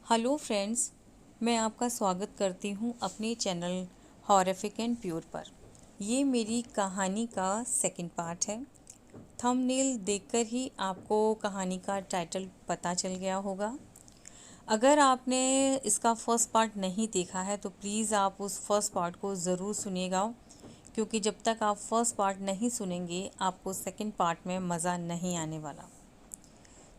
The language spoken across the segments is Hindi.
हेलो फ्रेंड्स, मैं आपका स्वागत करती हूँ अपने चैनल हॉरिफिक एंड प्योर पर। ये मेरी कहानी का सेकंड पार्ट है। थंबनेल देखकर ही आपको कहानी का टाइटल पता चल गया होगा। अगर आपने इसका फर्स्ट पार्ट नहीं देखा है तो प्लीज़ आप उस फर्स्ट पार्ट को ज़रूर सुनिएगा, क्योंकि जब तक आप फर्स्ट पार्ट नहीं सुनेंगे आपको सेकंड पार्ट में मज़ा नहीं आने वाला।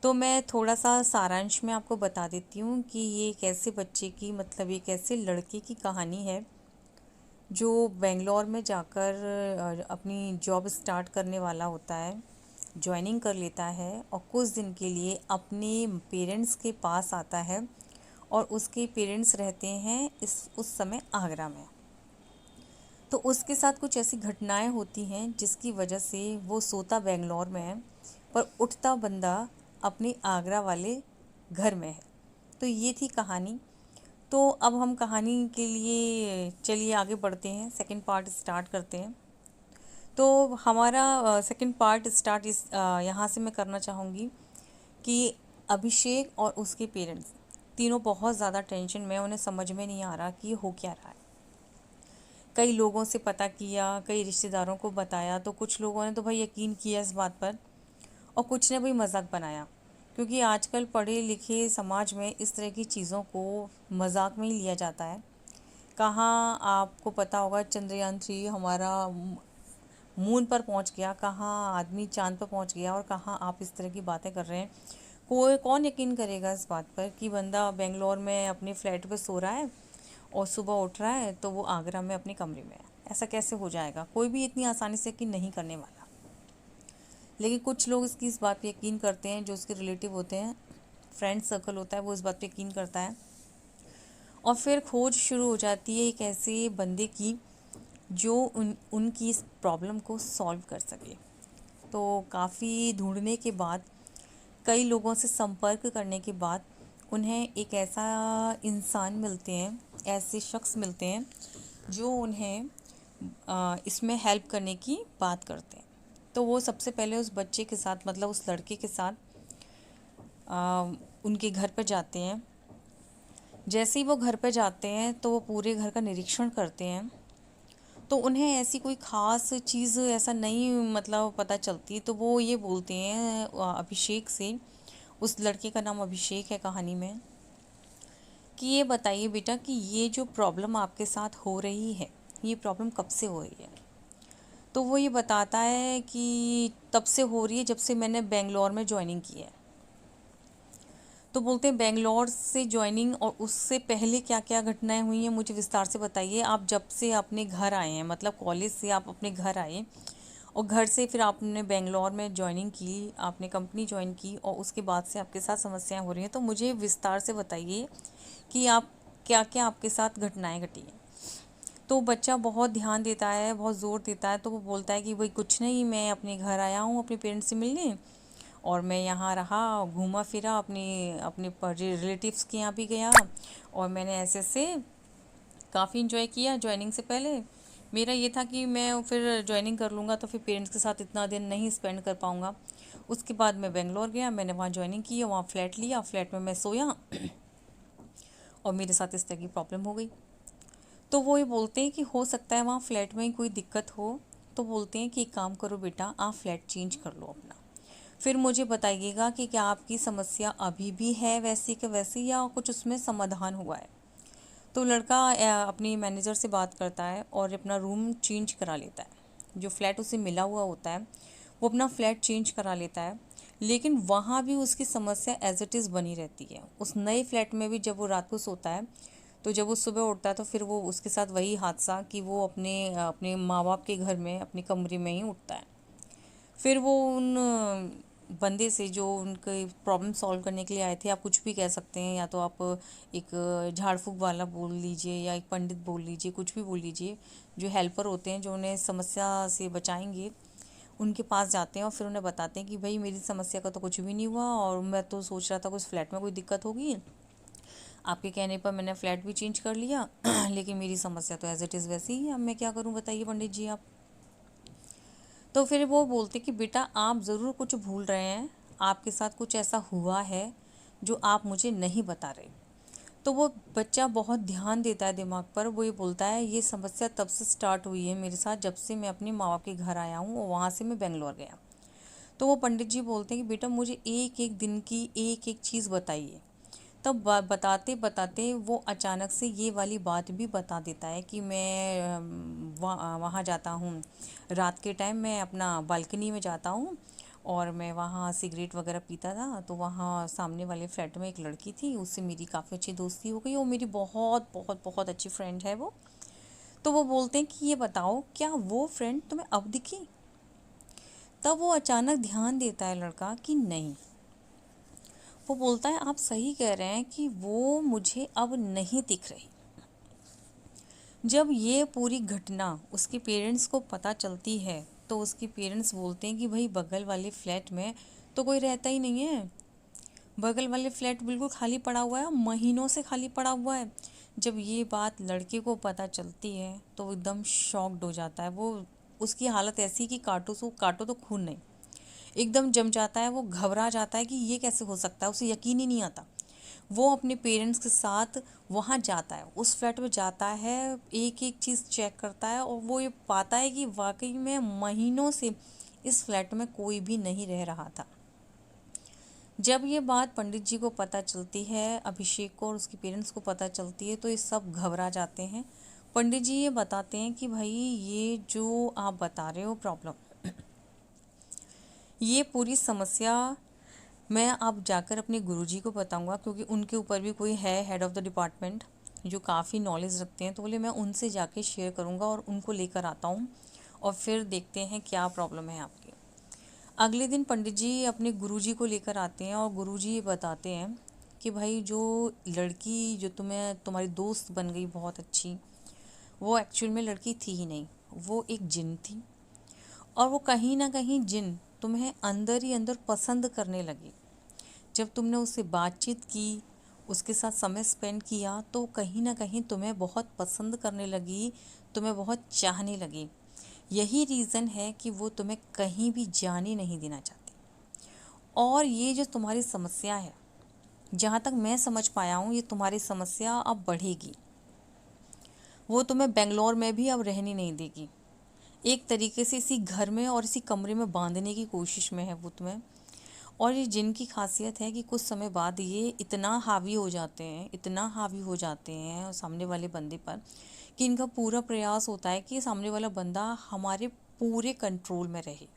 तो मैं थोड़ा सा सारांश में आपको बता देती हूँ कि ये एक ऐसे बच्चे की मतलब एक ऐसे लड़के की कहानी है जो बेंगलोर में जाकर अपनी जॉब स्टार्ट करने वाला होता है, ज्वाइनिंग कर लेता है और कुछ दिन के लिए अपने पेरेंट्स के पास आता है। और उसके पेरेंट्स रहते हैं उस समय आगरा में। तो उसके साथ कुछ ऐसी घटनाएं होती हैं जिसकी वजह से वो सोता बेंगलोर में है पर उठता बंदा अपने आगरा वाले घर में है। तो ये थी कहानी। तो अब हम कहानी के लिए चलिए आगे बढ़ते हैं, सेकंड पार्ट स्टार्ट करते हैं। तो हमारा सेकंड पार्ट स्टार्ट यहाँ से मैं करना चाहूँगी कि अभिषेक और उसके पेरेंट्स तीनों बहुत ज़्यादा टेंशन में, उन्हें समझ में नहीं आ रहा कि ये हो क्या रहा है। कई लोगों से पता किया, कई रिश्तेदारों को बताया, तो कुछ लोगों ने तो भाई यकीन किया इस बात पर और कुछ ने भाई मजाक बनाया, क्योंकि आजकल पढ़े लिखे समाज में इस तरह की चीज़ों को मजाक में ही लिया जाता है। कहाँ आपको पता होगा चंद्रयान 3 हमारा मून पर पहुंच गया, कहाँ आदमी चांद पर पहुंच गया और कहाँ आप इस तरह की बातें कर रहे हैं। कोई कौन यकीन करेगा इस बात पर कि बंदा बेंगलोर में अपने फ्लैट पे सो रहा है और सुबह उठ रहा है तो वो आगरा में अपने कमरे में है। ऐसा कैसे हो जाएगा? कोई भी इतनी आसानी से यकीन नहीं करने वाला। लेकिन कुछ लोग इस बात पे यकीन करते हैं, जो उसके रिलेटिव होते हैं, फ्रेंड सर्कल होता है, वो इस बात पे यकीन करता है। और फिर खोज शुरू हो जाती है एक ऐसे बंदे की जो उनकी इस प्रॉब्लम को सॉल्व कर सके। तो काफ़ी ढूंढने के बाद, कई लोगों से संपर्क करने के बाद उन्हें एक ऐसा इंसान मिलते हैं, ऐसे शख्स मिलते हैं जो उन्हें इसमें हेल्प करने की बात करते हैं। तो वो सबसे पहले उस बच्चे के साथ मतलब उस लड़के के साथ उनके घर पर जाते हैं। जैसे ही वो घर पर जाते हैं तो वो पूरे घर का निरीक्षण करते हैं। तो उन्हें ऐसी कोई ख़ास चीज़ ऐसा नहीं मतलब पता चलती। तो वो ये बोलते हैं अभिषेक से, उस लड़के का नाम अभिषेक है कहानी में, कि ये बताइए बेटा कि ये जो प्रॉब्लम आपके साथ हो रही है, ये प्रॉब्लम कब से हो रही है? तो वो ये बताता है कि तब से हो रही है जब से मैंने बेंगलोर में ज्वाइनिंग की है। तो बोलते हैं बेंगलोर से ज्वाइनिंग और उससे पहले क्या क्या घटनाएं हुई हैं मुझे विस्तार से बताइए। आप जब से अपने घर आए हैं, मतलब कॉलेज से आप अपने घर आए और घर से फिर आपने बेंगलोर में ज्वाइनिंग की, आपने कंपनी ज्वाइन की और उसके बाद से आपके साथ समस्याएं हो रही हैं, तो मुझे विस्तार से बताइए कि आप क्या क्या आपके साथ घटनाएं घटी हैं। तो बच्चा बहुत ध्यान देता है, बहुत ज़ोर देता है। तो वो बोलता है कि भाई कुछ नहीं, मैं अपने घर आया हूँ अपने पेरेंट्स से मिलने और मैं यहाँ रहा, घूमा फिरा, अपने अपने रिलेटिव्स के यहाँ भी गया और मैंने ऐसे से काफ़ी इन्जॉय किया। ज्वाइनिंग से पहले मेरा ये था कि मैं फिर ज्वाइनिंग कर लूँगा तो फिर पेरेंट्स के साथ इतना दिन नहीं स्पेंड कर पाऊँगा। उसके बाद मैं बेंगलोर गया, मैंने वहाँ ज्वाइनिंग की, वहाँ फ्लैट लिया, फ्लैट में मैं सोया और मेरे साथ इस तरह की प्रॉब्लम हो गई। तो वो ये बोलते हैं कि हो सकता है वहाँ फ्लैट में ही कोई दिक्कत हो। तो बोलते हैं कि एक काम करो बेटा, आप फ्लैट चेंज कर लो अपना, फिर मुझे बताइएगा कि क्या आपकी समस्या अभी भी है वैसी के वैसी या कुछ उसमें समाधान हुआ है। तो लड़का अपनी मैनेजर से बात करता है और अपना रूम चेंज करा लेता है। जो फ्लैट उसे मिला हुआ होता है वो अपना फ्लैट चेंज करा लेता है, लेकिन वहाँ भी उसकी समस्या एज इट इज़ बनी रहती है। उस नए फ्लैट में भी जब वो रात को सोता है तो जब वो सुबह उठता है तो फिर वो उसके साथ वही हादसा कि वो अपने अपने माँ बाप के घर में अपने कमरे में ही उठता है। फिर वो उन बंदे से जो उनके प्रॉब्लम सॉल्व करने के लिए आए थे, आप कुछ भी कह सकते हैं, या तो आप एक झाड़ फूक वाला बोल लीजिए या एक पंडित बोल लीजिए, कुछ भी बोल लीजिए, जो हेल्पर होते हैं जो उन्हें समस्या से बचाएंगे, उनके पास जाते हैं और फिर उन्हें बताते हैं कि भाई मेरी समस्या का तो कुछ भी नहीं हुआ और मैं तो सोच रहा था कुछ फ्लैट में कोई दिक्कत होगी, आपके कहने पर मैंने फ़्लैट भी चेंज कर लिया लेकिन मेरी समस्या तो एज इट इज़ वैसी ही है, अब मैं क्या करूँ बताइए पंडित जी आप। तो फिर वो बोलते कि बेटा आप ज़रूर कुछ भूल रहे हैं, आपके साथ कुछ ऐसा हुआ है जो आप मुझे नहीं बता रहे। तो वो बच्चा बहुत ध्यान देता है दिमाग पर। वो ये बोलता है ये समस्या तब से स्टार्ट हुई है मेरे साथ जब से मैं अपने माँ बाप के घर आया हूँ और वहाँ से मैं बेंगलोर गया। तो वो पंडित जी बोलते हैं कि बेटा मुझे एक एक दिन की एक एक चीज़ बताइए। तब बताते बताते वो अचानक से ये वाली बात भी बता देता है कि मैं वहाँ जाता हूँ रात के टाइम, मैं अपना बालकनी में जाता हूँ और मैं वहाँ सिगरेट वगैरह पीता था। तो वहाँ सामने वाले फ्लैट में एक लड़की थी, उससे मेरी काफ़ी अच्छी दोस्ती हो गई और मेरी बहुत बहुत बहुत अच्छी फ्रेंड है वो। तो वो बोलते हैं कि ये बताओ क्या वो फ्रेंड तुम्हें अब दिखी? तब वो अचानक ध्यान देता है लड़का कि नहीं। वो बोलता है आप सही कह रहे हैं कि वो मुझे अब नहीं दिख रही। जब ये पूरी घटना उसके पेरेंट्स को पता चलती है तो उसके पेरेंट्स बोलते हैं कि भाई बगल वाले फ्लैट में तो कोई रहता ही नहीं है, बगल वाले फ्लैट बिल्कुल खाली पड़ा हुआ है, महीनों से खाली पड़ा हुआ है। जब ये बात लड़के को पता चलती है तो वो एकदम शॉक्ड हो जाता है। वो उसकी हालत ऐसी कि काटो तो खून नहीं, एकदम जम जाता है। वो घबरा जाता है कि ये कैसे हो सकता है, उसे यकीन ही नहीं आता। वो अपने पेरेंट्स के साथ वहाँ जाता है, उस फ्लैट में जाता है, एक एक चीज़ चेक करता है और वो ये पाता है कि वाकई में महीनों से इस फ्लैट में कोई भी नहीं रह रहा था। जब ये बात पंडित जी को पता चलती है, अभिषेक को और उसके पेरेंट्स को पता चलती है, तो ये सब घबरा जाते हैं। पंडित जी ये बताते हैं कि भाई ये जो आप बता रहे हो प्रॉब्लम, ये पूरी समस्या मैं अब जाकर अपने गुरुजी को बताऊंगा, क्योंकि उनके ऊपर भी कोई है हेड ऑफ़ द डिपार्टमेंट जो काफ़ी नॉलेज रखते हैं। तो बोले मैं उनसे जाके शेयर करूंगा और उनको लेकर आता हूँ और फिर देखते हैं क्या प्रॉब्लम है आपकी। अगले दिन पंडित जी अपने गुरुजी को लेकर आते हैं और गुरुजी ये बताते हैं कि भाई जो लड़की जो तुम्हारी दोस्त बन गई बहुत अच्छी, वो एक्चुअल में लड़की थी ही नहीं, वो एक जिन थी। और वो कहीं ना कहीं जिन तुम्हें अंदर ही अंदर पसंद करने लगी। जब तुमने उससे बातचीत की, उसके साथ समय स्पेंड किया, तो कहीं ना कहीं तुम्हें बहुत पसंद करने लगी, तुम्हें बहुत चाहने लगी। यही रीज़न है कि वो तुम्हें कहीं भी जाने नहीं देना चाहती। और ये जो तुम्हारी समस्या है, जहाँ तक मैं समझ पाया हूँ, ये तुम्हारी समस्या अब बढ़ेगी। वो तुम्हें बेंगलोर में भी अब रहने नहीं देगी। एक तरीके से इसी घर में और इसी कमरे में बांधने की कोशिश में है वो तुम्हें। और ये जिनकी खासियत है कि कुछ समय बाद ये इतना हावी हो जाते हैं, इतना हावी हो जाते हैं सामने वाले बंदे पर, कि इनका पूरा प्रयास होता है कि सामने वाला बंदा हमारे पूरे कंट्रोल में रहे।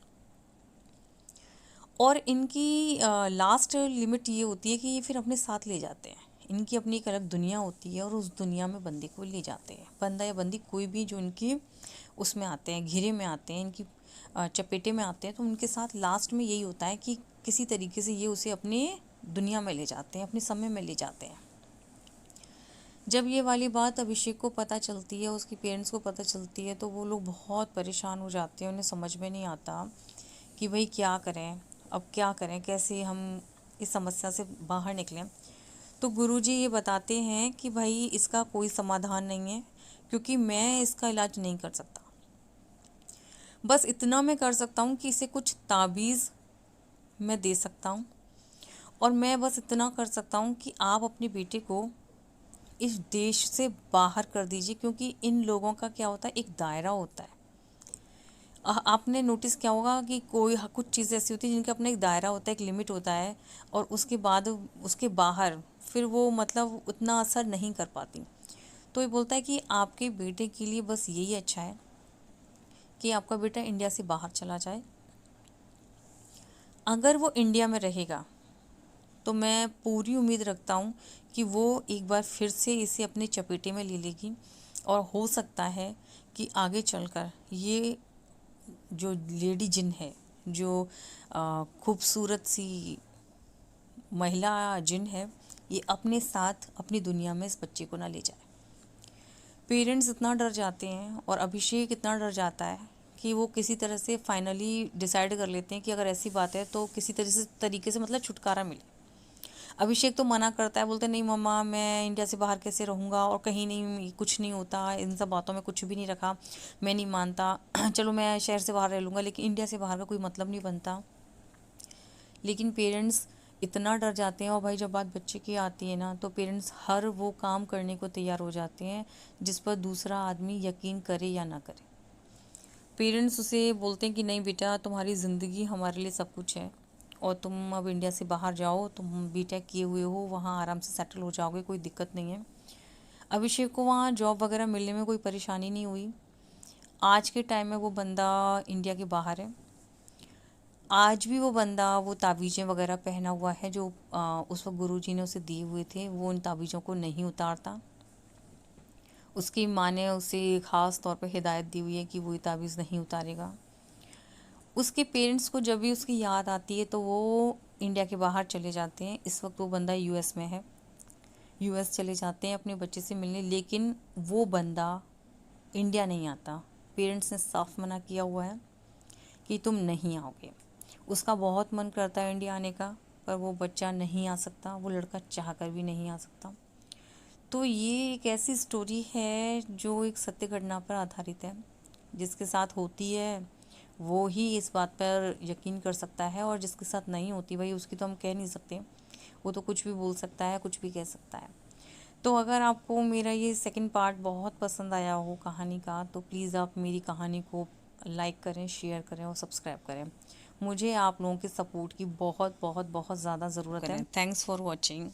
और इनकी लास्ट लिमिट ये होती है कि ये फिर अपने साथ ले जाते हैं। इनकी अपनी एक अलग दुनिया होती है और उस दुनिया में बंदे को ले जाते हैं। बंदा या बंदी कोई भी जो इनकी उसमें आते हैं, घेरे में आते हैं, इनकी चपेटे में आते हैं, तो उनके साथ लास्ट में यही होता है कि किसी तरीके से ये उसे अपने दुनिया में ले जाते हैं, अपने समय में ले जाते हैं। जब ये वाली बात अभिषेक को पता चलती है, उसके पेरेंट्स को पता चलती है, तो वो लोग बहुत परेशान हो जाते हैं। उन्हें समझ में नहीं आता कि भाई क्या करें, अब क्या करें, कैसे हम इस समस्या से बाहर निकलें। तो गुरुजी ये बताते हैं कि भाई इसका कोई समाधान नहीं है, क्योंकि मैं इसका इलाज नहीं कर सकता। बस इतना मैं कर सकता हूँ कि इसे कुछ ताबीज़ मैं दे सकता हूँ, और मैं बस इतना कर सकता हूँ कि आप अपने बेटे को इस देश से बाहर कर दीजिए। क्योंकि इन लोगों का क्या होता है, एक दायरा होता है। आपने नोटिस किया होगा कि कोई कुछ चीज़ें ऐसी होती हैं जिनका अपना एक दायरा होता है, एक लिमिट होता है, और उसके बाद उसके बाहर फिर वो मतलब उतना असर नहीं कर पाती। तो ये बोलता है कि आपके बेटे के लिए बस यही अच्छा है कि आपका बेटा इंडिया से बाहर चला जाए। अगर वो इंडिया में रहेगा तो मैं पूरी उम्मीद रखता हूँ कि वो एक बार फिर से इसे अपने चपेटे में ले लेगी, और हो सकता है कि आगे चलकर ये जो लेडी जिन है, जो खूबसूरत सी महिला जिन है, ये अपने साथ अपनी दुनिया में इस बच्चे को ना ले जाए। पेरेंट्स इतना डर जाते हैं और अभिषेक इतना डर जाता है कि वो किसी तरह से फाइनली डिसाइड कर लेते हैं कि अगर ऐसी बात है तो किसी तरीके से मतलब छुटकारा मिले। अभिषेक तो मना करता है, बोलते नहीं मम्मा मैं इंडिया से बाहर कैसे रहूँगा, और कहीं नहीं, कुछ नहीं होता, इन सब बातों में कुछ भी नहीं रखा, मैं नहीं मानता। चलो मैं शहर से बाहर रह लूँगा, लेकिन इंडिया से बाहर का कोई मतलब नहीं बनता। लेकिन पेरेंट्स इतना डर जाते हैं। और भाई जब बात बच्चे की आती है ना, तो पेरेंट्स हर वो काम करने को तैयार हो जाते हैं जिस पर दूसरा आदमी यकीन करे या ना करे। पेरेंट्स उसे बोलते हैं कि नहीं बेटा, तुम्हारी ज़िंदगी हमारे लिए सब कुछ है, और तुम अब इंडिया से बाहर जाओ, तुम बीटेक किए हुए हो, वहाँ आराम से सेटल हो जाओगे, कोई दिक्कत नहीं है। अभिषेक को वहाँ जॉब वगैरह मिलने में कोई परेशानी नहीं हुई। आज के टाइम में वो बंदा इंडिया के बाहर है। आज भी वो बंदा वो तावीज़ें वगैरह पहना हुआ है जो उस वक्त गुरुजी ने उसे दिए हुए थे, वो उन तावीज़ों को नहीं उतारता। उसकी माँ ने उसे ख़ास तौर पे हिदायत दी हुई है कि वो ये तावीज़ नहीं उतारेगा। उसके पेरेंट्स को जब भी उसकी याद आती है तो वो इंडिया के बाहर चले जाते हैं। इस वक्त वो बंदा यूएस में है, यूएस चले जाते हैं अपने बच्चे से मिलने, लेकिन वो बंदा इंडिया नहीं आता। पेरेंट्स ने साफ मना किया हुआ है कि तुम नहीं आओगे। उसका बहुत मन करता है इंडिया आने का, पर वो बच्चा नहीं आ सकता, वो लड़का चाह कर भी नहीं आ सकता। तो ये एक ऐसी स्टोरी है जो एक सत्य घटना पर आधारित है। जिसके साथ होती है वो ही इस बात पर यकीन कर सकता है, और जिसके साथ नहीं होती भाई उसकी तो हम कह नहीं सकते। वो तो कुछ भी बोल सकता है, कुछ भी कह सकता है। तो अगर आपको मेरा ये सेकंड पार्ट बहुत पसंद आया हो कहानी का, तो प्लीज़ आप मेरी कहानी को लाइक करें, शेयर करें और सब्सक्राइब करें। मुझे आप लोगों के सपोर्ट की बहुत बहुत बहुत ज़्यादा ज़रूरत है। Thanks for watching.